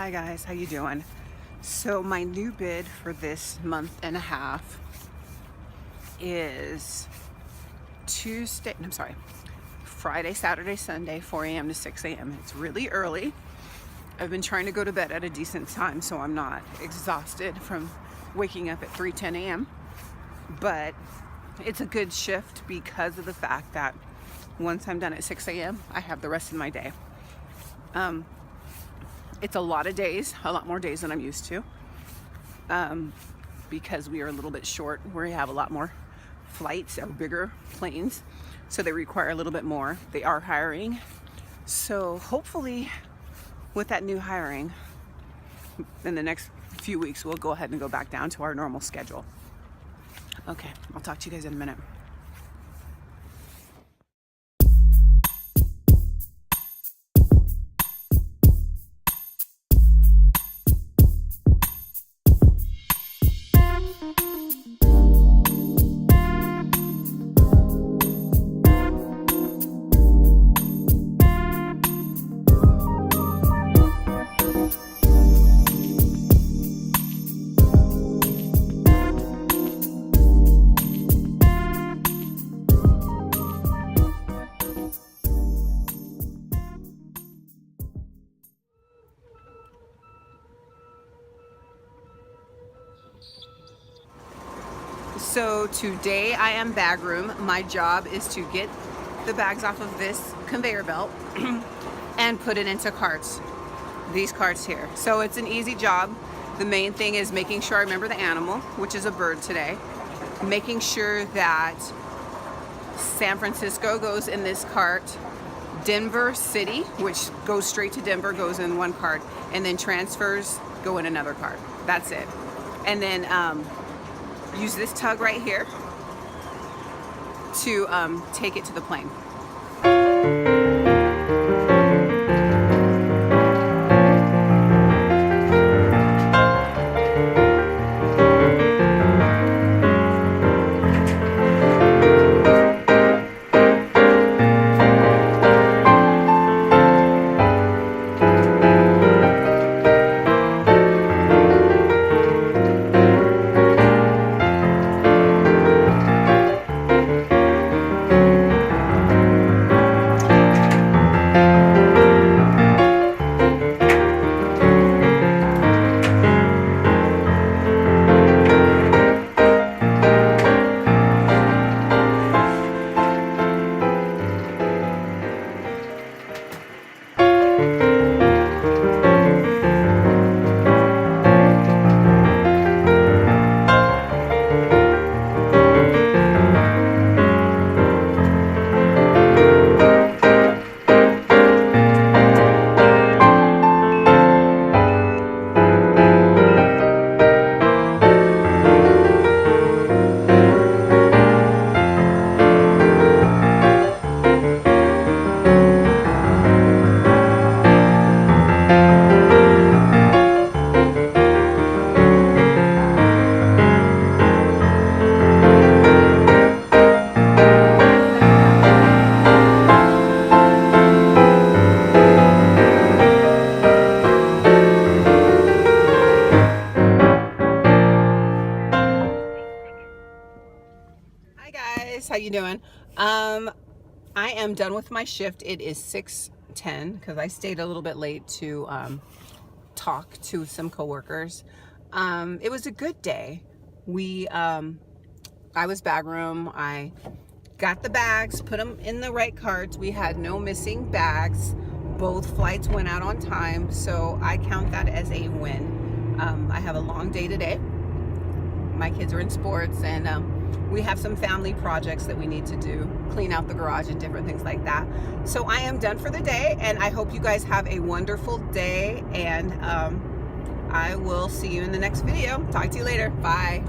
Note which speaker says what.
Speaker 1: Hi guys, how you doing? So my new bid for this month and a half is Friday, Saturday, Sunday, 4 a.m. to 6 a.m. It's really early. I've been trying to go to bed at a decent time so I'm not exhausted from waking up at 3:10 a.m. But it's a good shift because of the fact that once I'm done at 6 a.m. I have the rest of my day. It's a lot of days, a lot more days than I'm used to, because we are a little bit short. We have a lot more flights or bigger planes, so they require a little bit more. They are hiring, so hopefully with that new hiring in the next few weeks, we'll go ahead and go back down to our normal schedule. Okay, I'll talk to you guys in a minute. So today I am Backroom. My job is to get the bags off of this conveyor belt and put it into carts, these carts here. So it's an easy job. The main thing is making sure I remember the animal, which is a bird today, making sure that San Francisco goes in this cart, Denver City, which goes straight to Denver, goes in one cart, and then transfers go in another cart. That's it. And then use this tug right here to take it to the plane. How you doing? I am done with my shift. It is 6:10 because I stayed a little bit late to talk to some coworkers. It was a good day. I was Backroom. I got the bags, put them in the right carts. We had no missing bags. Both flights went out on time, so I count that as a win. I have a long day today. My kids are in sports, and we have some family projects that we need to do, clean out the garage and different things like that. So I am done for the day, and I hope you guys have a wonderful day, and I will see you in the next video. Talk to you later. Bye.